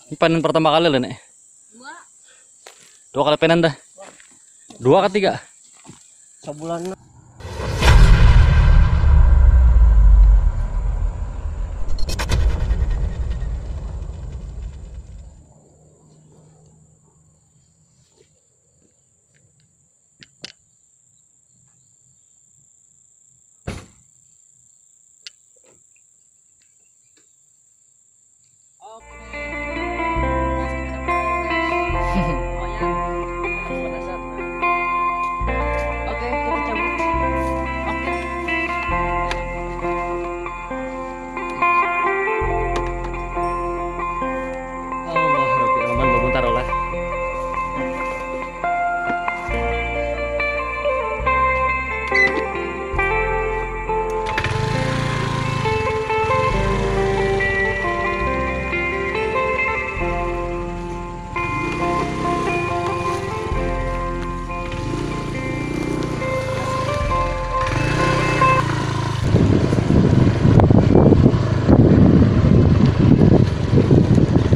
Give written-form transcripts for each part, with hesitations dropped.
Ini panen pertama kali lah, Nek. Dua kali panen dah. Dua ke tiga? Sebulan. Oke, kita cabut. Oke. Allah Rabbi Rahman bentar lah.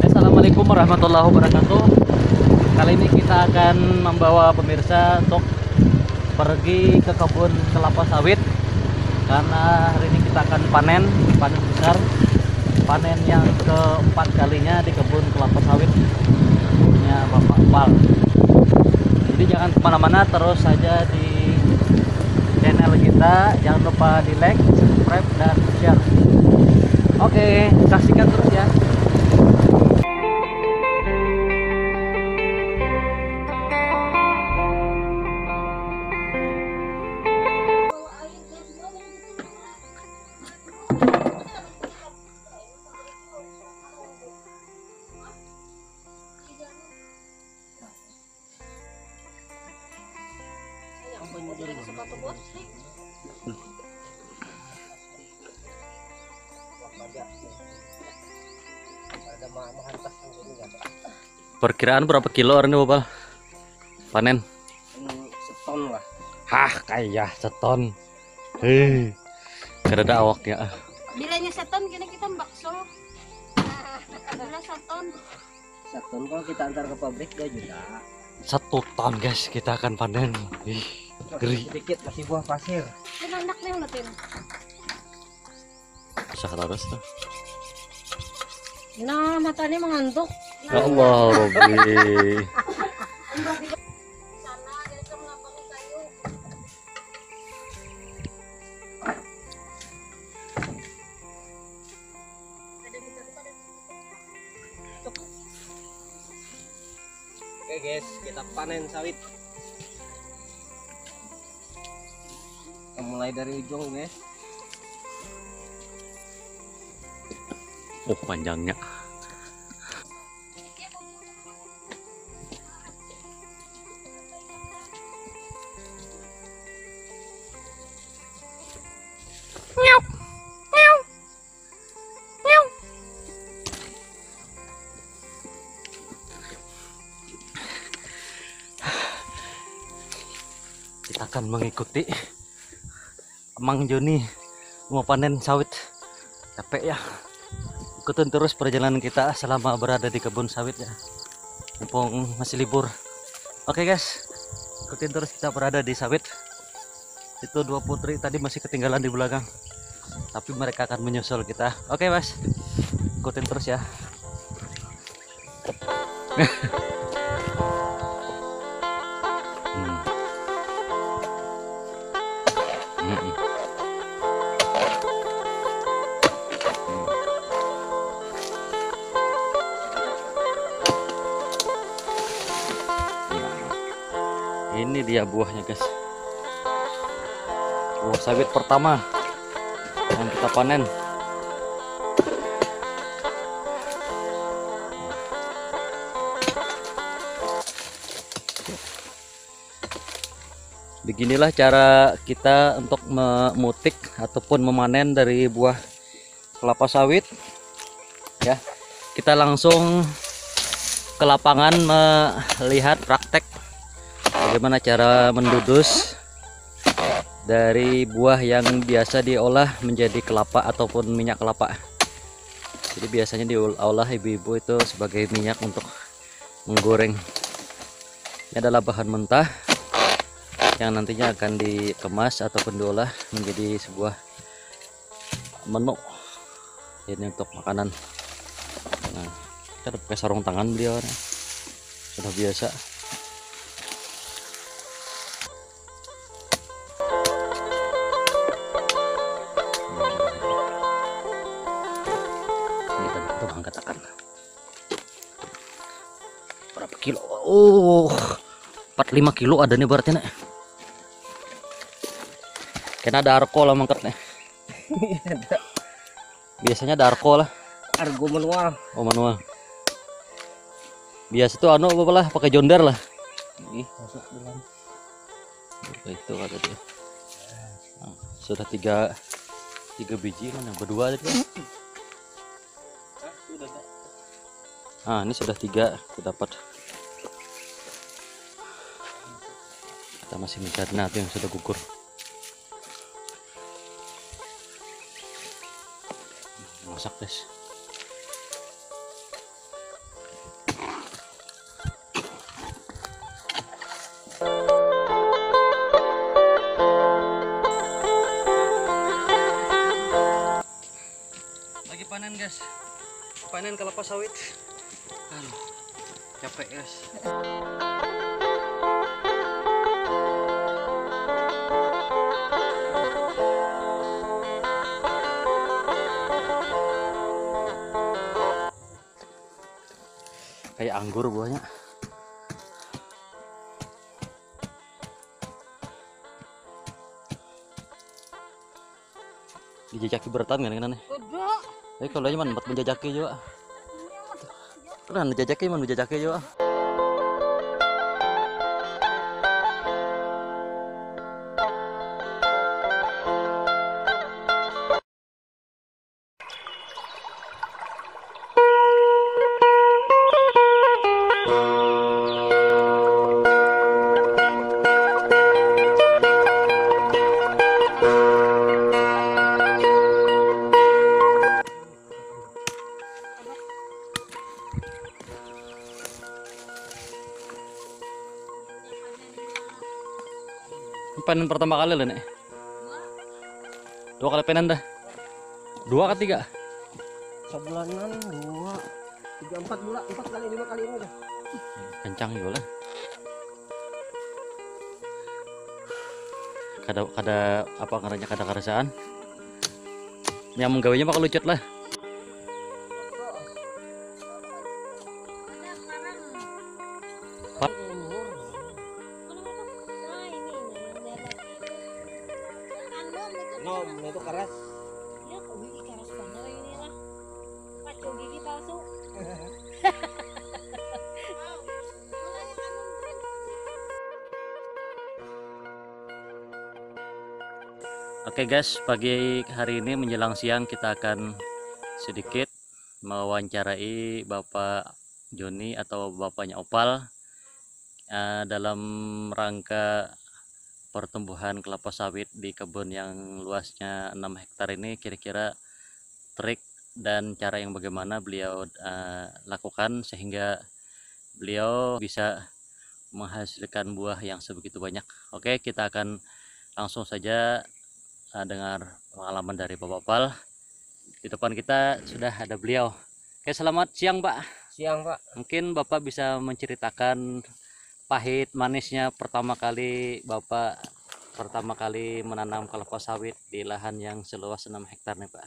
Assalamualaikum warahmatullahi wabarakatuh. Kali ini kita akan membawa pemirsa untuk pergi ke kebun kelapa sawit, karena hari ini kita akan panen besar, panen yang keempat kalinya di kebun kelapa sawit punya Bapak Pal. Jadi jangan kemana-mana, terus saja di channel kita, jangan lupa di like, subscribe, dan share. Oke, saksikan terus ya. Perkiraan berapa kilo ini Bapak panen? Seton lah. Hah, kayak seton. Hei, kada awaknya. Bilanya seton kini kita bakso. Bila seton. Seton kalau kita antar ke pabrik 2 juta. 1 ton guys kita akan panen. Ih, geri. Sedikit masih buah pasir. Ini anak nih uletin. Terus tuh. Nah, matanya mengantuk. Ya Allah, Robby. Sana dia mengambil kayu. Oke guys, kita panen sawit. Kita mulai dari ujung guys. Oh, panjangnya. Kita akan mengikuti Mang Joni mau panen sawit. Capek ya. Ikutin terus perjalanan kita selama berada di kebun sawit ya. Mumpung masih libur. Oke guys, ikutin terus kita berada di sawit. Itu 2 putri tadi masih ketinggalan di belakang, tapi mereka akan menyusul kita. Oke mas, ikutin terus ya. Ini dia buahnya guys, buah sawit pertama yang kita panen. Beginilah cara kita untuk memutik ataupun memanen dari buah kelapa sawit ya. Kita langsung ke lapangan melihat praktek bagaimana cara mendudus dari buah yang biasa diolah menjadi kelapa ataupun minyak kelapa. Jadi biasanya diolah ibu-ibu itu sebagai minyak untuk menggoreng. Ini adalah bahan mentah yang nantinya akan dikemas ataupun diolah menjadi sebuah menu. Ini untuk makanan. Nah, kita udah pakai sarung tangan beliau, nah. Sudah biasa. Ini kan kita angkat-angkat. Berapa kilo? Oh, 45 kilo ada nih berarti, nek. Kena ada arko lah mangkat nih. Biasanya ada arko lah. Argo manual. Oh, manual. Biasa tuh anu apa lah, pakai jonder lah. Ih, Masuk dalam. itu kata dia. Nah, sudah tiga biji mana? Berdua tadi. Ah, ini sudah 3 aku dapat. Kita masih mencari nato yang sudah gugur. Masak guys. Lagi panen guys. Panen kelapa sawit. Aduh, capek guys. Kayak anggur buahnya. Dijajaki beratan kan nih. Udah. Tapi kalau aja man buat menjajaki juga. Kan dijajaki man menjajaki juga. Panen pertama kali lah nek. 2 kali panen dah. 2 ke 3? Sebulanan 2, 3, 4 bulan, 4 kali 5 kali ini dah. Kencang juga lah. Kada apa ngarannya kada karasaan. Yang menggawainya bakal lucut lah. No, itu keras. Ya, gigi keras banget ini lah. Pacu gigi palsu. Oke guys, pagi hari ini menjelang siang kita akan sedikit mewawancarai Bapak Joni atau bapaknya Opal dalam rangka pertumbuhan kelapa sawit di kebun yang luasnya 6 hektar ini. Kira-kira trik dan cara yang bagaimana beliau lakukan sehingga beliau bisa menghasilkan buah yang sebegitu banyak. Oke, kita akan langsung saja dengar pengalaman dari Bapak Opal. Di depan kita sudah ada beliau. Oke, selamat siang Pak. Siang Pak. Mungkin Bapak bisa menceritakan pahit manisnya pertama kali Bapak menanam kelapa sawit di lahan yang seluas 6 hektar nih Pak.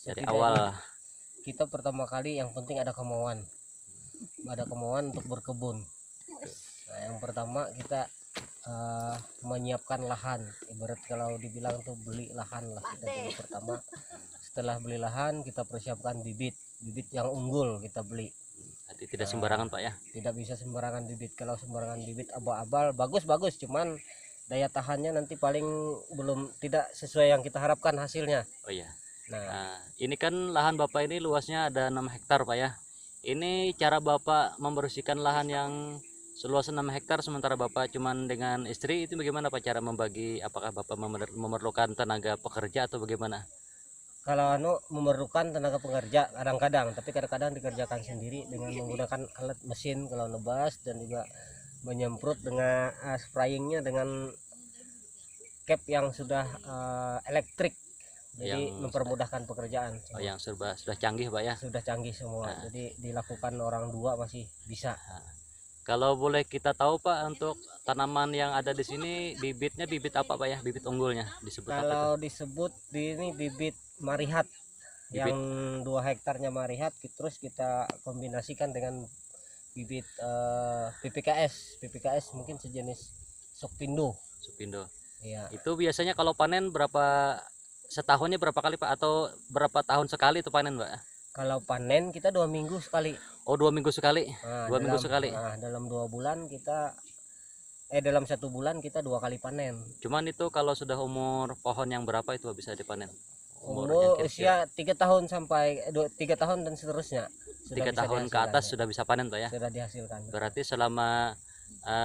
Dari awal Kita pertama kali yang penting ada kemauan untuk berkebun. Nah, yang pertama kita menyiapkan lahan. Ibarat kalau dibilang tuh beli lahan lah kita dulu pertama. Setelah beli lahan kita persiapkan bibit yang unggul kita beli. Jadi tidak sembarangan Pak ya. Tidak bisa sembarangan bibit. Kalau sembarangan bibit abal-abal bagus cuman daya tahannya nanti paling tidak sesuai yang kita harapkan hasilnya. Oh iya. Nah, Ini kan lahan Bapak ini luasnya ada 6 hektar Pak ya. Ini cara Bapak membersihkan lahan yang seluas 6 hektar sementara Bapak cuman dengan istri, itu bagaimana Pak cara membagi? Apakah Bapak memerlukan tenaga pekerja atau bagaimana? kalau memerlukan tenaga pekerja kadang-kadang, tapi kadang-kadang dikerjakan sendiri dengan menggunakan alat mesin kalau nebas, dan juga menyemprot dengan sprayingnya dengan cap yang sudah elektrik, jadi Yang mempermudahkan pekerjaan. Oh, yang sudah canggih Pak ya. Sudah canggih semua, Nah. jadi dilakukan orang dua masih bisa. Kalau boleh kita tahu Pak, untuk tanaman yang ada di sini bibitnya bibit apa Pak ya? Bibit unggulnya disebut apa itu? Kalau disebut ini bibit marihat, yang 2 hektarnya marihat, terus kita kombinasikan dengan bibit PPKS mungkin sejenis Sokpindo. Supindo. Ya, Itu biasanya kalau panen setahunnya berapa kali Pak, atau berapa tahun sekali itu panen Pak? kalau panen kita 2 minggu sekali. Oh, 2 minggu sekali. Nah, 2 minggu sekali. dalam 2 bulan kita dalam 1 bulan kita 2 kali panen. Cuman itu kalau sudah umur pohon yang berapa itu bisa dipanen? Umur usia 3 tahun sampai 3 tahun dan seterusnya. 3 bisa tahun ke atas sudah bisa panen Pak ya. sudah dihasilkan. Berarti selama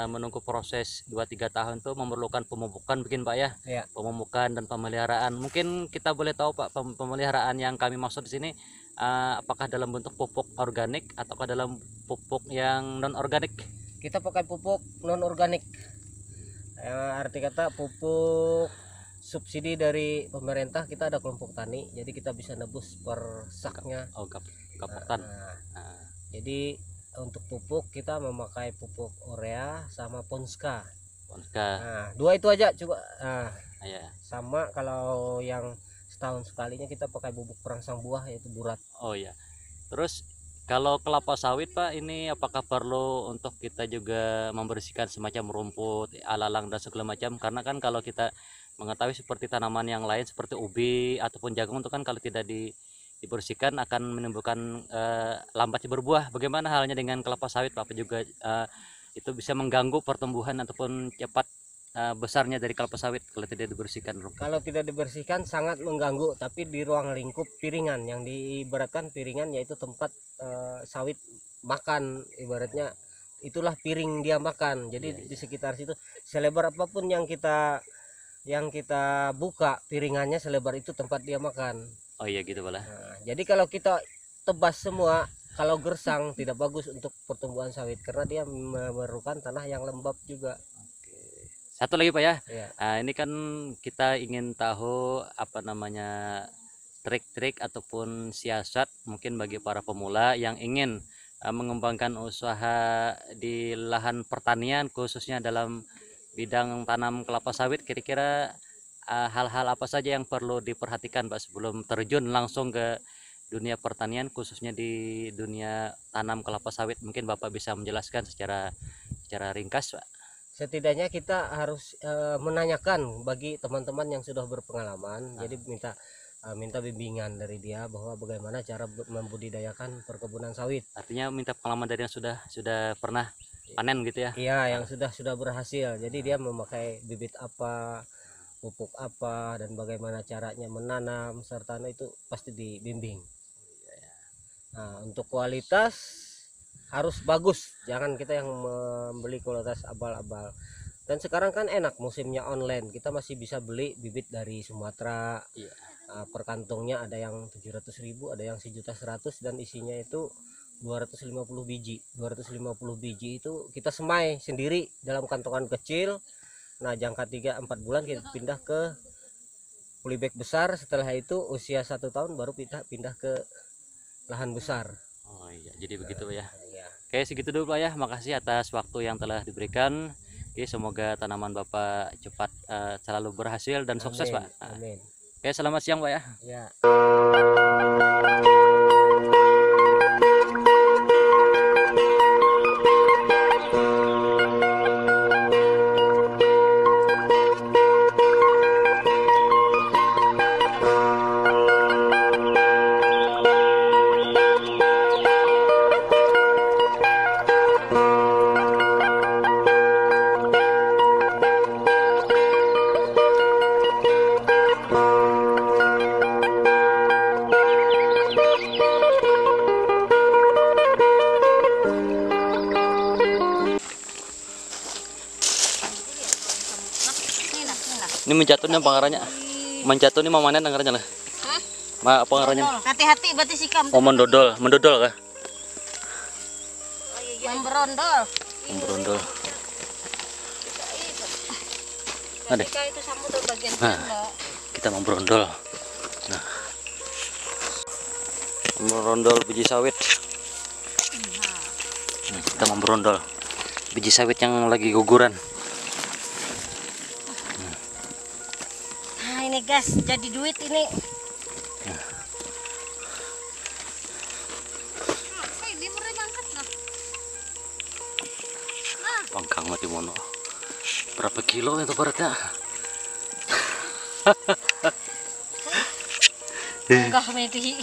menunggu proses 2-3 tahun itu memerlukan pemupukan mungkin Pak ya. Ya. Pemupukan dan pemeliharaan. Mungkin kita boleh tahu Pak, pemeliharaan yang kami maksud di sini apakah dalam bentuk pupuk organik ataukah dalam pupuk yang non organik? Kita pakai pupuk non organik. Arti kata pupuk subsidi dari pemerintah, kita ada kelompok tani, jadi kita bisa nebus per saknya. Oh, kaputan. Nah, jadi untuk pupuk kita memakai pupuk urea sama Ponska. Nah, 2 itu aja coba. Nah, Ya. sama kalau yang setahun sekalinya kita pakai bubuk perangsang buah, yaitu burat. Oh ya. Terus kalau kelapa sawit Pak, ini apakah perlu untuk kita juga membersihkan semacam rumput, alalang dan segala macam? Karena kan kalau kita mengetahui seperti tanaman yang lain seperti ubi ataupun jagung itu kan kalau tidak dibersihkan akan menimbulkan lambatnya berbuah. Bagaimana halnya dengan kelapa sawit Pak? Apa juga itu bisa mengganggu pertumbuhan ataupun cepat besarnya dari kelapa sawit kalau tidak dibersihkan rumput? Kalau tidak dibersihkan sangat mengganggu, tapi di ruang lingkup piringan, yang diibaratkan piringan yaitu tempat sawit makan, ibaratnya itulah piring dia makan. Jadi di sekitar situ selebar apapun yang kita buka piringannya, selebar itu tempat dia makan. Oh iya gitu Pak. Nah, jadi kalau kita tebas semua, kalau gersang tidak bagus untuk pertumbuhan sawit, karena dia memerlukan tanah yang lembab juga. Satu lagi Pak ya. Ya. Ini kan kita ingin tahu apa namanya trik-trik ataupun siasat mungkin bagi para pemula yang ingin mengembangkan usaha di lahan pertanian, khususnya dalam bidang tanam kelapa sawit. Kira-kira hal-hal apa saja yang perlu diperhatikan Pak sebelum terjun langsung ke dunia pertanian, khususnya di dunia tanam kelapa sawit? Mungkin Bapak bisa menjelaskan secara ringkas Pak. Setidaknya kita harus menanyakan bagi teman-teman yang sudah berpengalaman. Jadi minta bimbingan dari dia bahwa bagaimana cara membudidayakan perkebunan sawit. Artinya minta pengalaman dari yang sudah pernah panen gitu ya? Iya, yang sudah berhasil. Jadi dia memakai bibit apa, pupuk apa, dan bagaimana caranya menanam serta itu pasti dibimbing. Nah, untuk kualitas harus bagus, jangan kita yang membeli kualitas abal-abal. Dan sekarang kan enak, musimnya online, kita masih bisa beli bibit dari Sumatera. Iya. Per kantongnya ada yang 700.000, ada yang 1.100.000, dan isinya itu 250 biji. 250 biji itu kita semai sendiri dalam kantongan kecil. Nah, jangka 3-4 bulan kita pindah ke polybag besar. Setelah itu usia 1 tahun baru kita pindah ke lahan besar. Oh iya, jadi begitu Pak ya. Ya. Oke, segitu dulu Pak ya. Makasih atas waktu yang telah diberikan. Oke, semoga tanaman Bapak cepat selalu berhasil dan sukses Pak. Amin. Oke, selamat siang Pak ya. Ya. Ini menjatuhnya pengarahnya. Menjatuh ini mau manen anggarannya lah. Hah? Ma, apa ngarannya? Hati-hati berarti sikam. Oh, mendodol kah? Memberondol. Memberondol. Ada. Ketika itu sama tuh bagian Nah. sana. Kita memberondol. Nah, memberondol biji sawit. Nah, kita memberondol biji sawit yang lagi guguran. Nah ini guys, jadi duit ini. Ini mulai ngangkat nah. Pangkang mati mono. Berapa kilo itu beratnya? Enggak meti.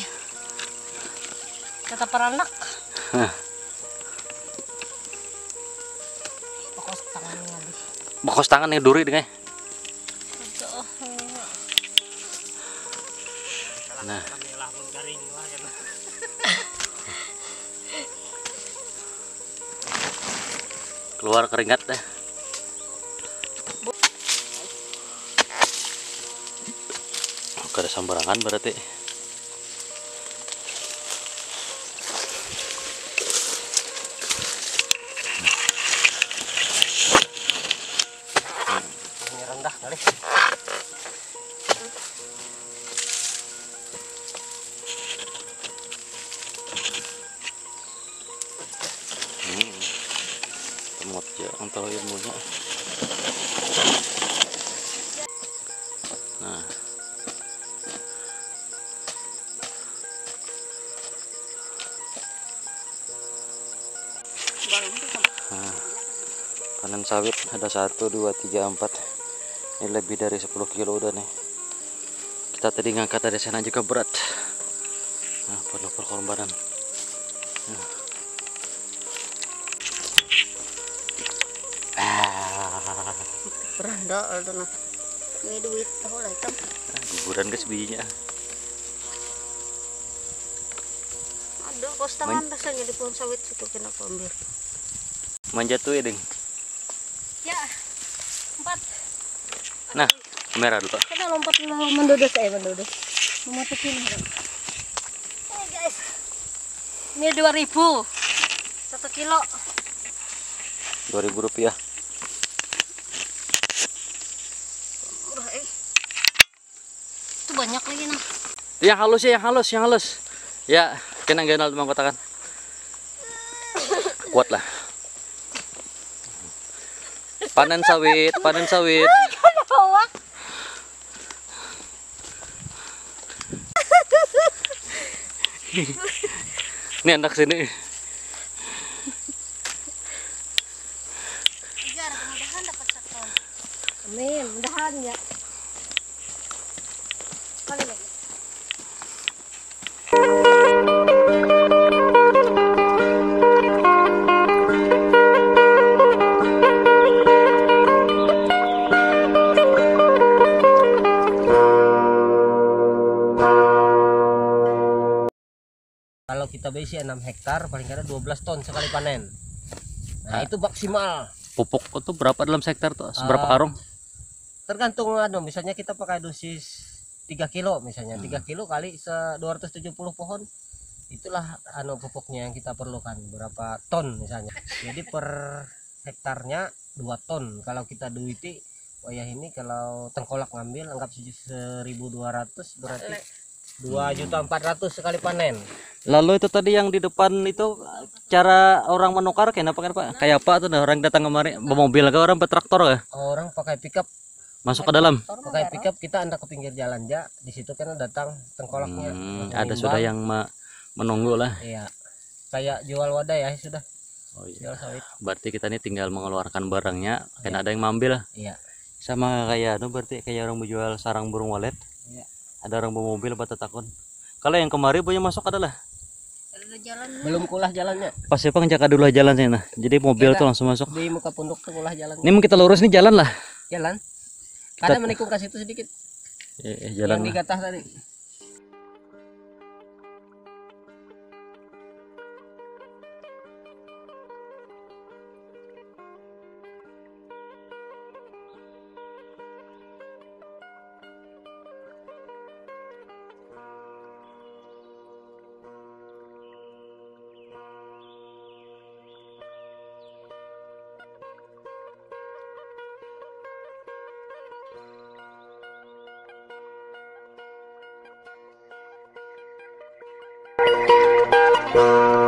Kata peranak. Pokok tangan ngali. Bakos tangan nih duri dengan. Nah. Keluar keringat deh. Oke, ada sembarangan berarti. Ini rendah kali. Temut ya, antara ilmunya. Nah. Nah, panen sawit ada 1, 2, 3, 4. Ini lebih dari 10 kilo udah nih. Kita tadi ngangkat dari sana juga berat. Nah, penuh pengorbanan. Nah. Beranda itu nah. Ini duit tahu lah itu. Guguran guys bijinya. Aduh, kos tangan rasanya di pohon sawit situ kena aku ambil. Manjat tuh ya, Ding. Ya. 4. Nah, kamera dulu. Kita lompat dulu mendodos mendodos. Memasukin. Ini guys. Ini 2.000. 1 kilo. 2.000 rupiah. Murah Itu banyak lagi nah. Yang halus ya, yang halus. Ya, kena ganal teman kotakan. Kuat lah. Panen sawit. Bawah. Ini anak sini. Biar mudah-mudahan dapat 1 ton. Amin, mudahan ya. Kali lagi. Kalau kita besi 6 hektar paling kadang 12 ton sekali panen. Nah, itu maksimal. Pupuk itu berapa dalam sektor tuh? Seberapa karung? Tergantung misalnya kita pakai dosis 3 kilo misalnya. 3 kilo kali 270 pohon. Itulah pupuknya yang kita perlukan, berapa ton misalnya. Jadi per hektarnya 2 ton. Kalau kita duiti wayah ini kalau tengkolak ngambil anggap 1.200 berarti 2.400.000 sekali panen. Lalu itu tadi yang di depan itu cara orang menukar kenapa Pak? Kayak apa tuh orang datang kemarin bermobil ke orang bertraktor ya? Orang pakai pickup, Masuk ke dalam. pakai pickup kita anda ke pinggir jalan aja. Di situ kan datang tengkolaknya. Ada sudah yang menunggu lah. Iya. Kayak jual wadah ya sudah. Oh iya. Jual sawit. Berarti kita ini tinggal mengeluarkan barangnya, kan Iya. ada yang ngambil. Iya. Sama kayak berarti kayak orang menjual sarang burung walet. Iya. Ada orang bermobil bata takun. Kalau yang kemarin punya masuk adalah Ada jalan. Belum kulah jalannya. pas ya Bang jaga dulu jalan sana. Jadi mobil Iya, tuh langsung masuk. Di muka pondok tuh kulah jalan. Ini mau kita lurus nih jalan lah. Jalan. Ada menikung ke situ sedikit. Jalan Yang lah. digatah tadi. Bye.